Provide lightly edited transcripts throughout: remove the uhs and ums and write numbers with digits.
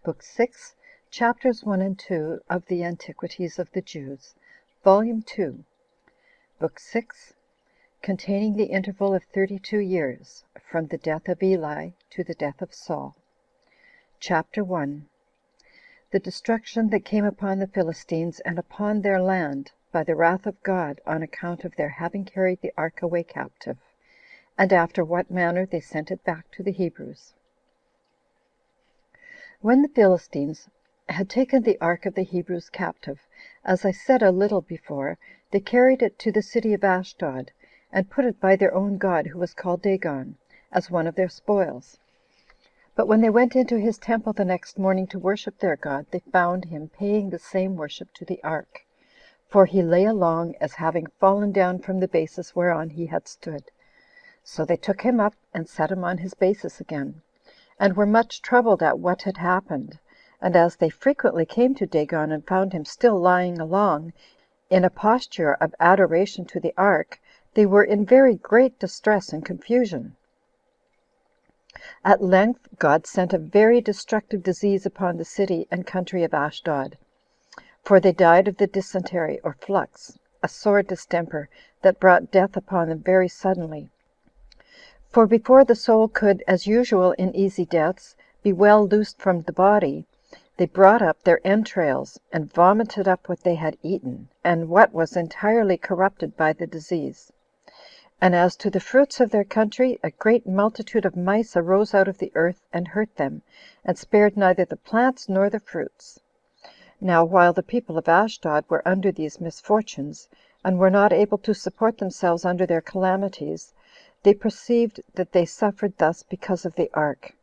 Book 6, Chapters 1 and 2 of the Antiquities of the Jews, Volume 2, Book 6, containing the interval of 32 years, from the death of Eli to the death of Saul. Chapter 1. The destruction that came upon the Philistines and upon their land by the wrath of God on account of their having carried the ark away captive, and after what manner they sent it back to the Hebrews. When the Philistines had taken the ark of the Hebrews captive, as I said a little before, they carried it to the city of Ashdod, and put it by their own god, who was called Dagon, as one of their spoils. But when they went into his temple the next morning to worship their god, they found him paying the same worship to the ark, for he lay along as having fallen down from the basis whereon he had stood. So they took him up and set him on his basis again, and were much troubled at what had happened. And as they frequently came to Dagon and found him still lying along in a posture of adoration to the ark, they were in very great distress and confusion. At length God sent a very destructive disease upon the city and country of Ashdod, for they died of the dysentery or flux, a sore distemper that brought death upon them very suddenly. For before the soul could, as usual in easy deaths, be well loosed from the body, they brought up their entrails, and vomited up what they had eaten, and what was entirely corrupted by the disease. And as to the fruits of their country, a great multitude of mice arose out of the earth, and hurt them, and spared neither the plants nor the fruits. Now while the people of Ashdod were under these misfortunes, and were not able to support themselves under their calamities, they perceived that they suffered thus because of the ark,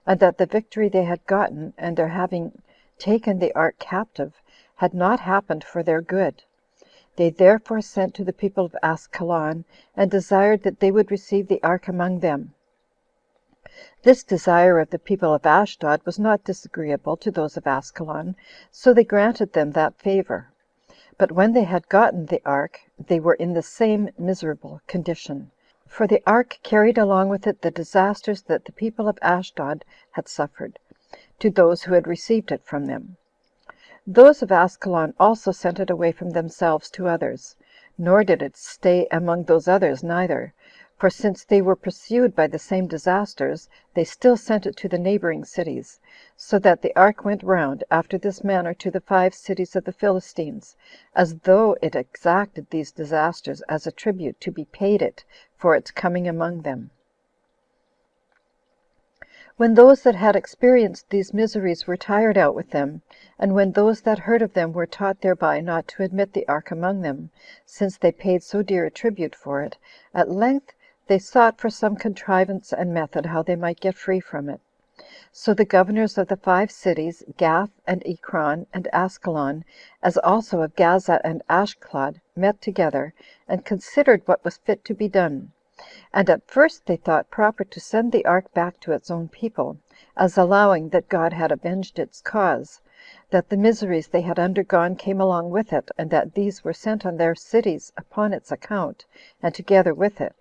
and that the victory they had gotten, and their having taken the ark captive, had not happened for their good. They therefore sent to the people of Askelon, and desired that they would receive the ark among them. This desire of the people of Ashdod was not disagreeable to those of Askelon, so they granted them that favor. But when they had gotten the ark, they were in the same miserable condition, for the ark carried along with it the disasters that the people of Ashdod had suffered, to those who had received it from them. Those of Askelon also sent it away from themselves to others, nor did it stay among those others neither, for since they were pursued by the same disasters, they still sent it to the neighboring cities, so that the ark went round after this manner to the 5 cities of the Philistines, as though it exacted these disasters as a tribute to be paid it for its coming among them. When those that had experienced these miseries were tired out with them, and when those that heard of them were taught thereby not to admit the ark among them, since they paid so dear a tribute for it, at length they sought for some contrivance and method how they might get free from it. So the governors of the 5 cities, Gath, and Ekron, and Askelon, as also of Gaza and Ashkelon, met together, and considered what was fit to be done. And at first they thought proper to send the ark back to its own people, as allowing that God had avenged its cause, that the miseries they had undergone came along with it, and that these were sent on their cities upon its account, and together with it.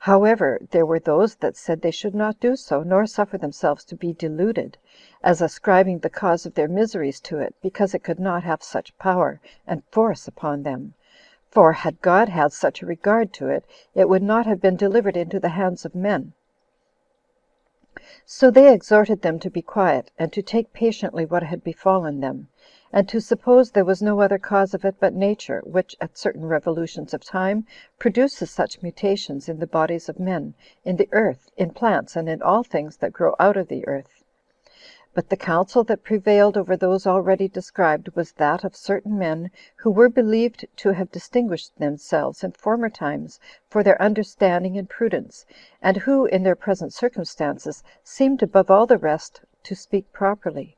However, there were those that said they should not do so, nor suffer themselves to be deluded, as ascribing the cause of their miseries to it, because it could not have such power and force upon them. For had God had such a regard to it, it would not have been delivered into the hands of men. So they exhorted them to be quiet, and to take patiently what had befallen them, and to suppose there was no other cause of it but nature, which, at certain revolutions of time, produces such mutations in the bodies of men, in the earth, in plants, and in all things that grow out of the earth. But the counsel that prevailed over those already described was that of certain men who were believed to have distinguished themselves in former times for their understanding and prudence, and who, in their present circumstances, seemed above all the rest to speak properly.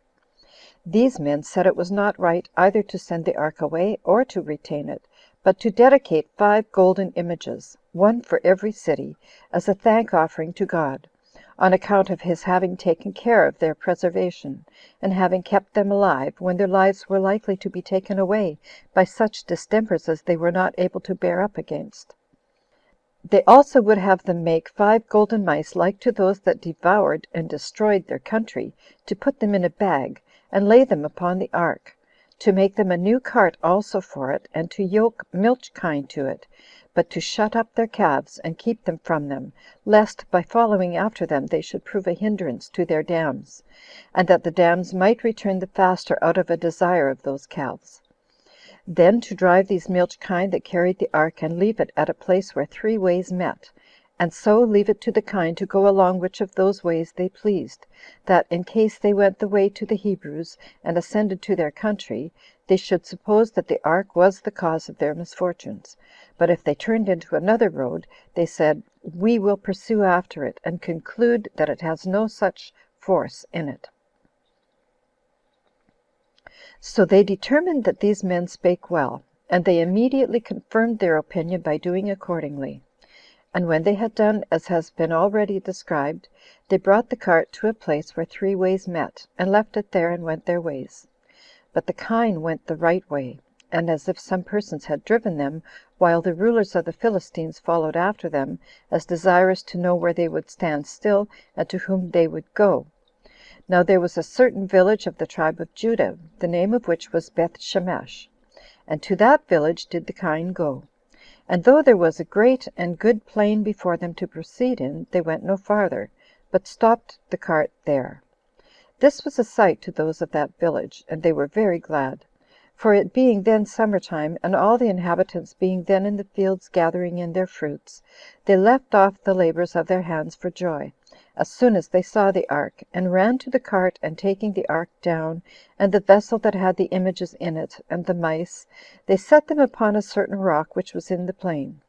These men said it was not right either to send the ark away or to retain it, but to dedicate 5 golden images, one for every city, as a thank offering to God, on account of his having taken care of their preservation, and having kept them alive when their lives were likely to be taken away by such distempers as they were not able to bear up against. They also would have them make 5 golden mice like to those that devoured and destroyed their country, to put them in a bag, and lay them upon the ark; to make them a new cart also for it, and to yoke milch kine to it, but to shut up their calves, and keep them from them, lest by following after them they should prove a hindrance to their dams, and that the dams might return the faster out of a desire of those calves. Then to drive these milch kine that carried the ark, and leave it at a place where 3 ways met, and so leave it to the kine to go along which of those ways they pleased, that in case they went the way to the Hebrews, and ascended to their country, they should suppose that the ark was the cause of their misfortunes; but if they turned into another road, they said, We will pursue after it, and conclude that it has no such force in it. So they determined that these men spake well, and they immediately confirmed their opinion by doing accordingly. And when they had done as has been already described, they brought the cart to a place where 3 ways met, and left it there, and went their ways. But the kine went the right way, and as if some persons had driven them, while the rulers of the Philistines followed after them, as desirous to know where they would stand still, and to whom they would go. Now there was a certain village of the tribe of Judah, the name of which was Beth Shemesh, and to that village did the kine go. And though there was a great and good plain before them to proceed in, they went no farther, but stopped the cart there. This was a sight to those of that village, and they were very glad; for it being then summer time, and all the inhabitants being then in the fields gathering in their fruits, they left off the labors of their hands for joy, as soon as they saw the ark, and ran to the cart, and taking the ark down, and the vessel that had the images in it, and the mice, they set them upon a certain rock which was in the plain.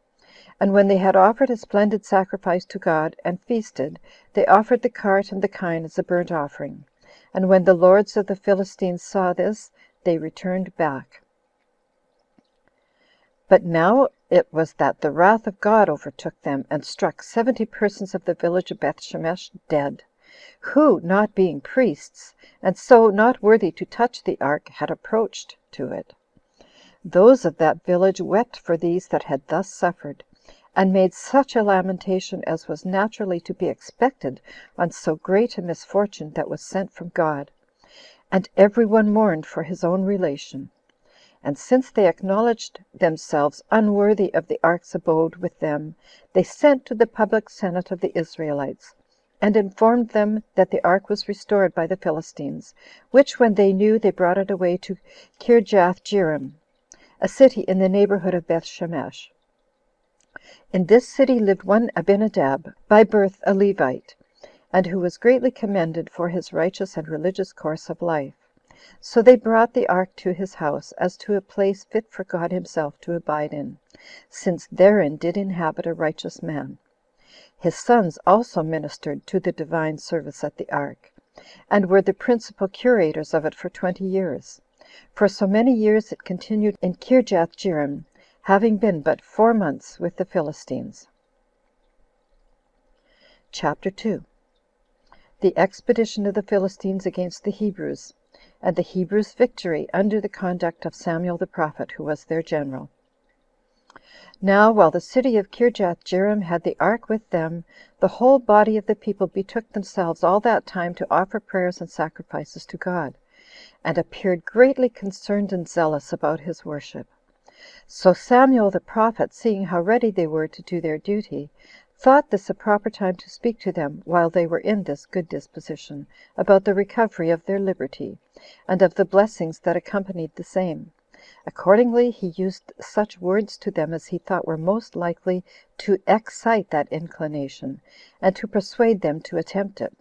And when they had offered a splendid sacrifice to God, and feasted, they offered the cart and the kine as a burnt offering. And when the lords of the Philistines saw this, they returned back. But now it was that the wrath of God overtook them, and struck 70 persons of the village of Beth Shemesh dead, who, not being priests, and so not worthy to touch the ark, had approached to it. Those of that village wept for these that had thus suffered, and made such a lamentation as was naturally to be expected on so great a misfortune that was sent from God; and every one mourned for his own relation. And since they acknowledged themselves unworthy of the ark's abode with them, they sent to the public senate of the Israelites, and informed them that the ark was restored by the Philistines, which when they knew, they brought it away to Kirjath-jearim, a city in the neighborhood of Beth Shemesh. In this city lived one Abinadab, by birth a Levite, and who was greatly commended for his righteous and religious course of life. So they brought the ark to his house, as to a place fit for God himself to abide in, since therein did inhabit a righteous man. His sons also ministered to the divine service at the ark, and were the principal curators of it for 20 years. For so many years it continued in Kirjath-jearim, having been but 4 months with the Philistines. Chapter 2. The expedition of the Philistines against the Hebrews, and the Hebrews' victory under the conduct of Samuel the prophet, who was their general. Now while the city of Kirjath-jearim had the ark with them, the whole body of the people betook themselves all that time to offer prayers and sacrifices to God, and appeared greatly concerned and zealous about his worship. So Samuel the prophet, seeing how ready they were to do their duty, thought this a proper time to speak to them, while they were in this good disposition, about the recovery of their liberty, and of the blessings that accompanied the same. Accordingly he used such words to them as he thought were most likely to excite that inclination, and to persuade them to attempt it.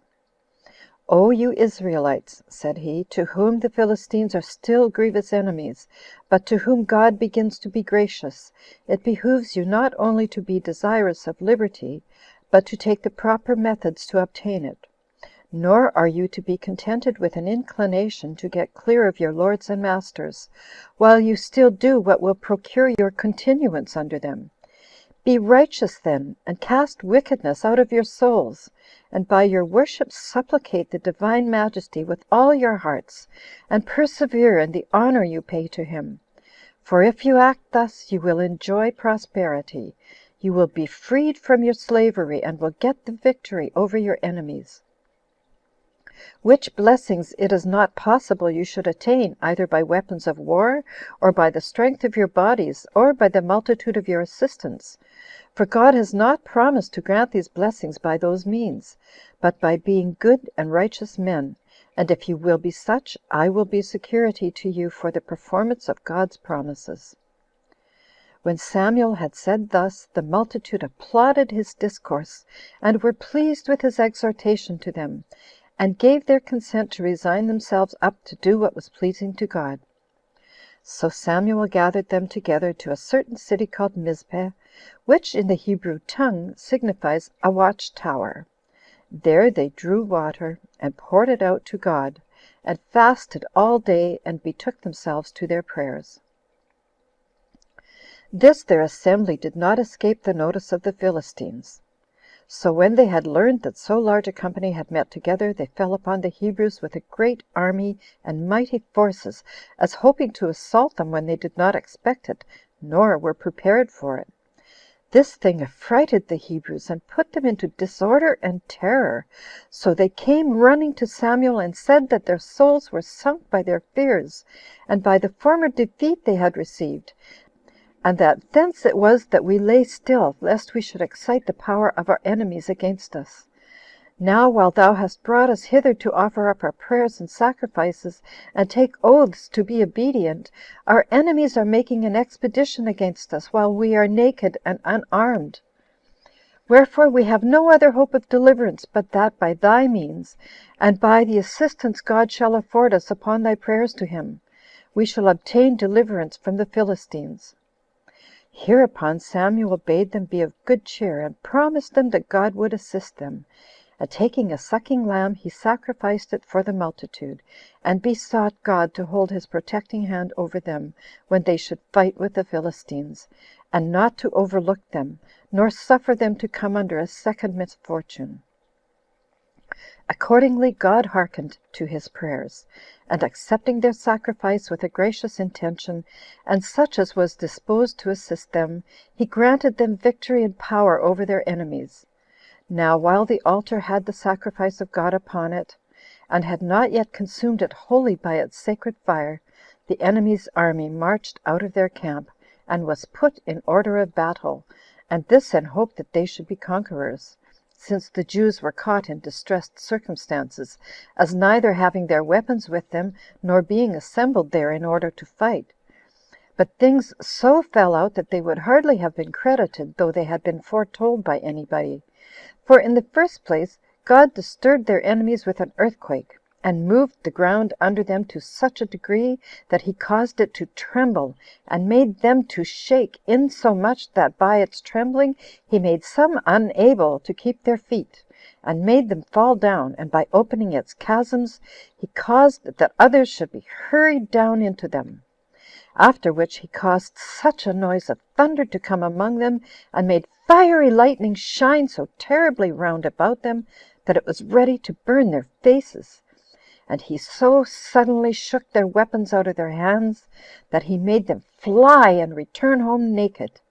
"O you Israelites," said he, "to whom the Philistines are still grievous enemies, but to whom God begins to be gracious, it behooves you not only to be desirous of liberty, but to take the proper methods to obtain it. Nor are you to be contented with an inclination to get clear of your lords and masters, while you still do what will procure your continuance under them. Be righteous then, and cast wickedness out of your souls, and by your worship supplicate the divine Majesty with all your hearts, and persevere in the honor you pay to him. For if you act thus, you will enjoy prosperity. you will be freed from your slavery and will get the victory over your enemies, which blessings it is not possible you should attain either by weapons of war, or by the strength of your bodies, or by the multitude of your assistants. For God has not promised to grant these blessings by those means, but by being good and righteous men. And if you will be such, I will be security to you for the performance of God's promises." When Samuel had said thus, the multitude applauded his discourse, and were pleased with his exhortation to them, and gave their consent to resign themselves up to do what was pleasing to God. So Samuel gathered them together to a certain city called Mizpeh, which in the Hebrew tongue signifies a watchtower. There they drew water, and poured it out to God, and fasted all day, and betook themselves to their prayers. This their assembly did not escape the notice of the Philistines. So when they had learned that so large a company had met together, they fell upon the Hebrews with a great army and mighty forces, as hoping to assault them when they did not expect it, nor were prepared for it. This thing affrighted the Hebrews, and put them into disorder and terror. So they came running to Samuel, and said that their souls were sunk by their fears, and by the former defeat they had received, and that thence it was that we lay still, lest we should excite the power of our enemies against us. Now, while thou hast brought us hither to offer up our prayers and sacrifices, and take oaths to be obedient, our enemies are making an expedition against us, while we are naked and unarmed. Wherefore we have no other hope of deliverance, but that by thy means, and by the assistance God shall afford us upon thy prayers to him, we shall obtain deliverance from the Philistines." Hereupon Samuel bade them be of good cheer, and promised them that God would assist them. And taking a sucking lamb, he sacrificed it for the multitude, and besought God to hold his protecting hand over them when they should fight with the Philistines, and not to overlook them, nor suffer them to come under a second misfortune. Accordingly God hearkened to his prayers, and accepting their sacrifice with a gracious intention, and such as was disposed to assist them, he granted them victory and power over their enemies. Now while the altar had the sacrifice of God upon it, and had not yet consumed it wholly by its sacred fire, the enemy's army marched out of their camp, and was put in order of battle, and this in hope that they should be conquerors, since the Jews were caught in distressed circumstances, as neither having their weapons with them, nor being assembled there in order to fight. But things so fell out that they would hardly have been credited, though they had been foretold by anybody. For in the first place, God disturbed their enemies with an earthquake, and moved the ground under them to such a degree that he caused it to tremble, and made them to shake, insomuch that by its trembling he made some unable to keep their feet, and made them fall down, and by opening its chasms he caused that others should be hurried down into them. After which he caused such a noise of thunder to come among them, and made fiery lightning shine so terribly round about them, that it was ready to burn their faces. And he so suddenly shook their weapons out of their hands, that he made them fly and return home naked.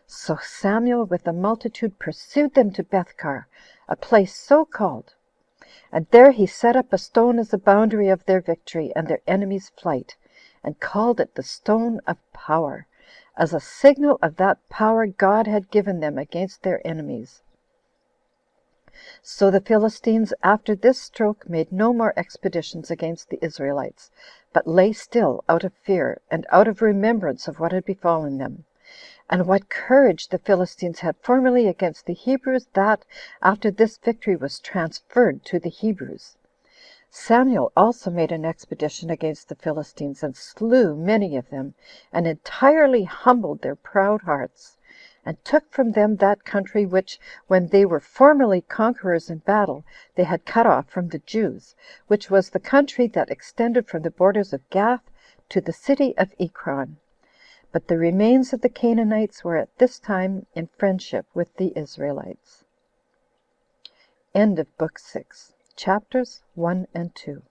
So Samuel with the multitude pursued them to Bethkar, a place so called. And there he set up a stone as a boundary of their victory and their enemies' flight, and called it the Stone of Power, as a signal of that power God had given them against their enemies. So the Philistines after this stroke made no more expeditions against the Israelites, but lay still out of fear, and out of remembrance of what had befallen them, and what courage the Philistines had formerly against the Hebrews, that after this victory was transferred to the Hebrews. Samuel also made an expedition against the Philistines, and slew many of them, and entirely humbled their proud hearts, and took from them that country which, when they were formerly conquerors in battle, they had cut off from the Jews, which was the country that extended from the borders of Gath to the city of Ekron. But the remains of the Canaanites were at this time in friendship with the Israelites. End of Book 6. Chapters 1 and 2.